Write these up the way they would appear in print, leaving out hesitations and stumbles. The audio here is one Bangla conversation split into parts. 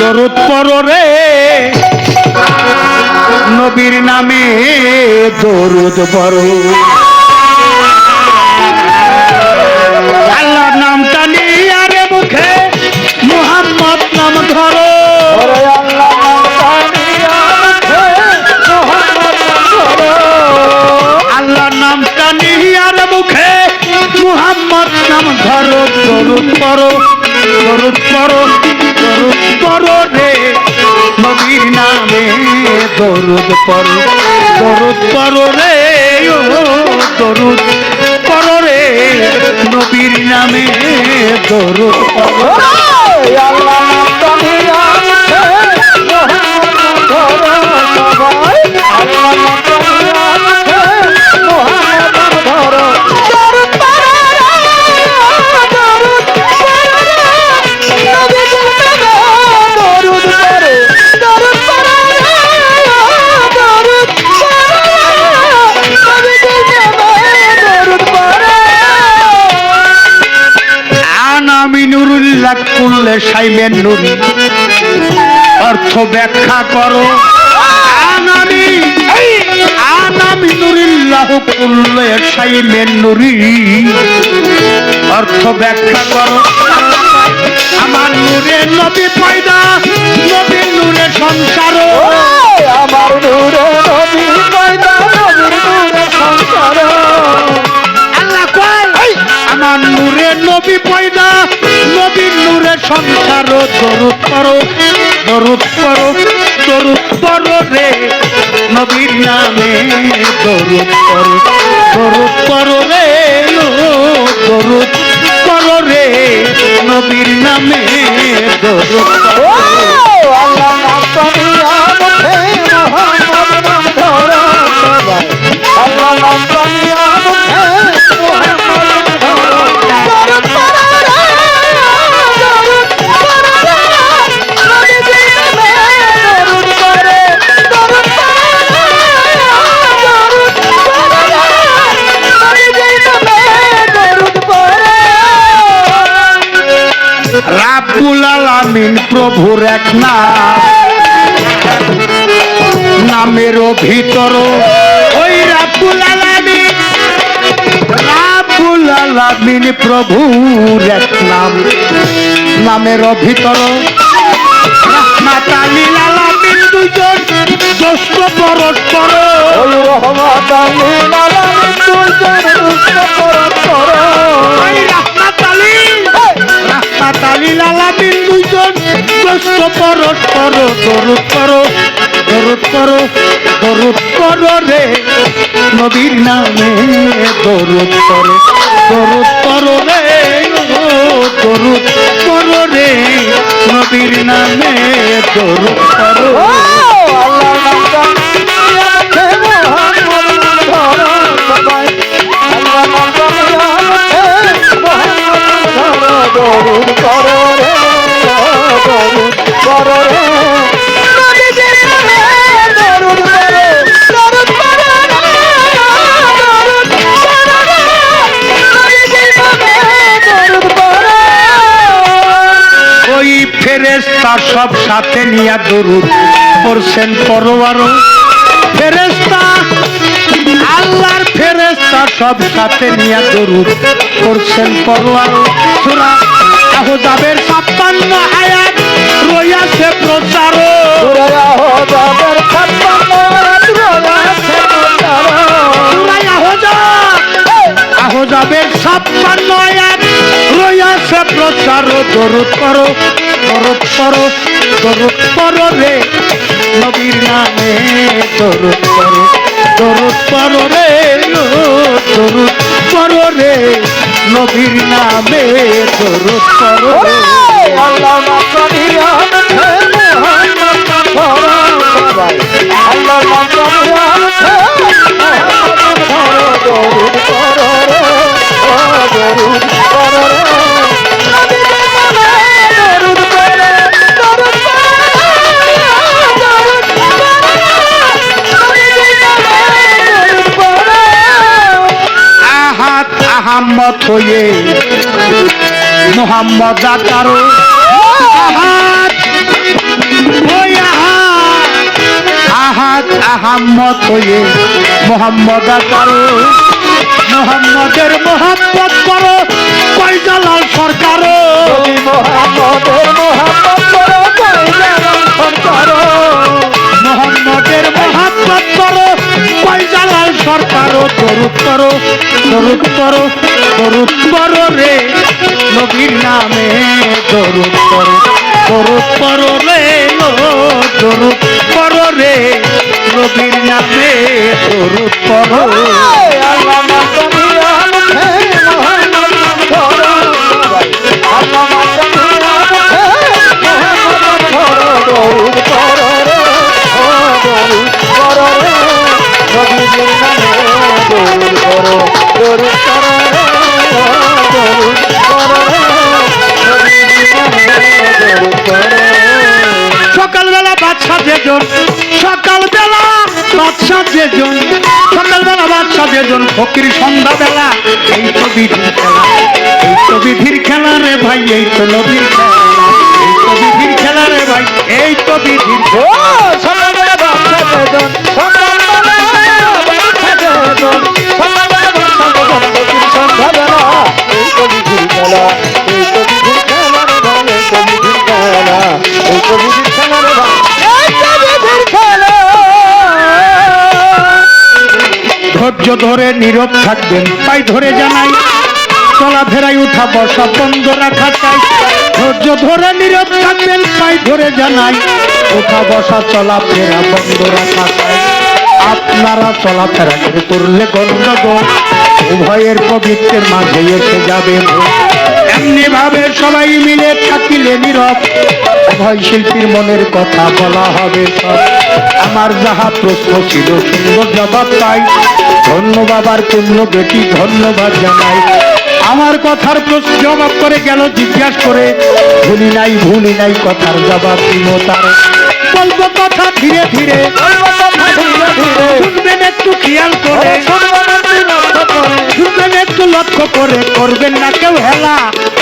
দরুদ পড়ো রে নবীর নামে দরুদ পড়ো আল্লাহর নামটা নিয়ে রে মুখে মুহাম্মদ নাম ধরো আল্লাহর নামটা নিয়ে রে মুখে মুহাম্মদ নাম ধরো দরুদ পড়ো দরুদ পড়ো দরুদ পড়ো রে নবীর নামে দরুদ পড়ো দরুদ পড়ো রে ও দরুদ পড়ো রে নবীর নামে দরুদ পড়ো আল্লাহ নামটা নিয়ে করলে সাইবেন নুরি অর্থ ব্যাখ্যা করো আনামি নুরিল্লাহ করলে সাইবেন নুরি অর্থ ব্যাখ্যা করো আমার নূরে নবী পয়দা নবী নূরে সংসার আমার নূরে নবী পয়দা নবী নূরে সংসার আল্লাহ কয় আমার নূরে নবী পয়দা নবীর নূরে সংসার দরুদ পড়ো দরুদ পড়ো দরুদ পড়ো রে নবীর নামে দরুদ পড়ো দরুদ পড়ো রে দরুদ পড়ো রে নবীর নামে দরুদ পড়ো আল্লাহ নামটা নিয়ে মুহাম্মদ নাম ধরো আল্লাহ নামটা নিয়ে রাব্বুল আলামিন প্রভুর এক নাম নামের ভিতর ওই রাব্বুল আলামিন প্রভুর এক নাম নামের ভিতর রাহমাতাল লিল আলামিন দুইজন জ্যেষ্ঠ পরস্পর রাহমাতাল লিল আলামিন দুইজন জ্যেষ্ঠ পরস্পর রাহমাতাল আলামিন দুইজন জ্যেষ্ঠ পরস্পর দরুদ পড়ো দরুদ পড়ো দরুদ পড়ো রে নবীর নামে দরুদ পড়ো দরুদ পড়ো রে দরুদ পড়ো রে নবীর নামে দরুদ পড়ো আল্লাহ নামটা দরুদ করো রে দরুদ করো রে নবীজির নামে দরুদ করো দরুদ করো রে দরুদ করো রে নবীজির নামে দরুদ করো ওই ফেরেশতা সব সাথে নিয়া দরুদ পড়ছেন পরওয়ার ফেরেশতা আল্লাহর ফেরেশতা সব সাথে নিয়া দরুদ পড়ছেন পরওয়ার সূরা আহজাবের 56 আয়াত রয়েছে প্রচার সূরা আহজাবের 56 আয়াত রয়েছে প্রচার সূরা আহজাবের 56 আয়াত রয়েছে প্রচার দরুদ পড়ো দরুদ পড়ো দরুদ পড়ো রে নবীর নামে দরুদ পড়ো দরুদ পড়ো রে দরুদ পড়ো রে নবীর নামে দরুদ পড়ো আল্লাহ নামটা নিয়ে মুহাম্মদ নাম ধরো আল্লাহ নামটা নিয়ে দরুদ পড়ো রে দরুদ পড়ো রে আহমদ হয়ে মোহাম্মদ আতারো আহাম্মদ হয়ে মোহাম্মদ আকারো মোহাম্মদের মোহাম্মত করো কয়জালাল সরকারও মোহাম্মদের মোহাম্মদ করো কয়জালাল সরকারও মোহাম্মদের মোহাম্মত করো কয়জালাল সরকারও দরুদ করো দরুদ করো দরুদ করো রে নবীর নামে দরুদ করো দরুদ করো রে দরুদ করো রে নবীর নামে দরুদ করো আল্লাহ মাতামিয়া মুখে মোহাম্মদ করো আল্লাহ মাতামিয়া মুখে মোহাম্মদ করো দরুদ করো রে ও দরুদ করো রে নবীর নামে দরুদ করো দরুদ করো রে ও দরুদ করো রে নবীর নামে দরুদ করো সকালবেলা বাদশা যেজন সকালবেলা বাদশা যেজন সকালবেলা বাদশা যেজন ফকির সন্ধ্যাবেলা এই তো বিধির খেলা এই তো বিধির খেলা রে ভাই এই তো নবীর খেলা এই তো বিধির খেলা রে ভাই এই তো বিধির ও সকালবেলা বাদশা যেজন সকালবেলা বাদশা যেজন সকালবেলা বাদশা যেজন ফকির সন্ধ্যাবেলা এই তো বিধির খেলা এই তো বিধির খেলা রে ভাই এই তো বিধির খেলা এই তো বিধির খেলা রে ভাই এই তো বিধির খেলা ধৈর্য ধরে নীরব থাকবেন পাই ধরে জানাই চলাফেরায় উঠা বসা বন্ধ রাখা চাই ধৈর্য ধরে নীরব থাকবেন পাই ধরে জানাই উঠা বসা চলাফেরা বন্ধ রাখা চাই আপনারা চলাফেরা করে করলে গণ্ডগোল উভয়ের পবিত্রের মাঝে এসে যাবে এমনি ভাবে সবাই মিলে থাকিলে নীরব উভয় শিল্পীর মনের কথা বলা হবে সব আমার যাহা প্রশ্ন ছিল সুন্দর জবাব পাই ধন্য বাবার পূর্ণ বেটি ধন্যবাদ জানাই আমার কথার প্রশ্ন জবাব করে গেল জিজ্ঞাসা করে ভুলি নাই কথার জবাব দিব তার বলবো কথা ধীরে ধীরে শুনবেন একটু খেয়াল করে শুনবেন একটু লক্ষ্য করে করবেন না কেউ হেলা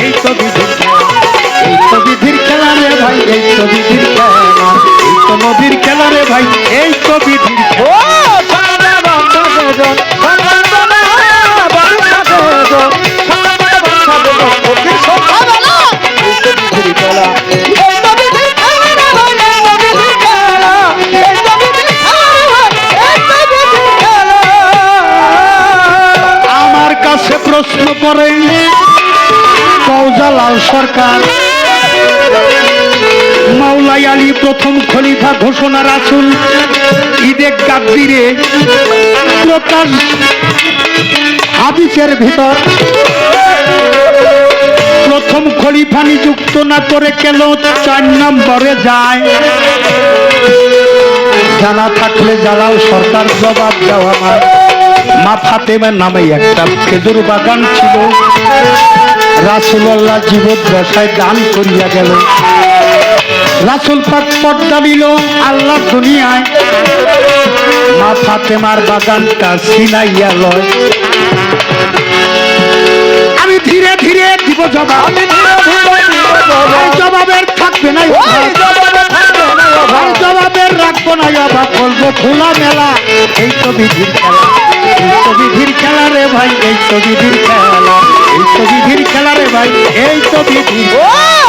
এই তো বিধির খেলা এই তো বিধির খেলা রে ভাই এই তো বিধির খেলা এই তো নদীর খেলা রে ভাই এই তো বিধির ও সকালবেলা বাদশা যেজন সকালবেলা বাদশা যেজন সকালবেলা বাদশা যেজন ফকির সন্ধ্যাবেলা এই তো বিধির খেলা এই তো বিধির খেলা রে ভাই এই তো বিধির খেলা এই তো বিধির খেলা রে ভাই এই তো বিধির খেলা আমার কাছে প্রশ্ন করে কৌজালাল সরকার মাওলাই আলী প্রথম খলিফা ঘোষণা রাসূল ঈদে গাদ্দিরে প্রকাশ হাদিসের ভিতর প্রথম খলিফা নিযুক্ত না করে কেন 4 নম্বরে যায় জানা থাকলে জালাল সরকার জবাব দাও আমার মা ফাতেমার নামে একটা খেজুর বাগান ছিল রাসূলুল্লাহ জীবদ্দশায় দান করিয়া গেল রাসূল পাক পর্দা দিল আল্লাহ দুনিয়ায় মা ফাতেমার বাগানটা ছিনাইয়া লয় আমি ধীরে ধীরে দিব জবাব আমি ধীরে ধীরে দিব জবাব এই জবাবের থাকবে না ওই জবাবে থাকবে না আর অভাব জবাবের রাখবো না অভাব বলবো খোলা মেলা এই তো বিধির খেলা এই তো বিধির খেলা রে ভাই এই তো বিধির খেলা এই তো বিধির খেলা রে ভাই এই তো বিধির ও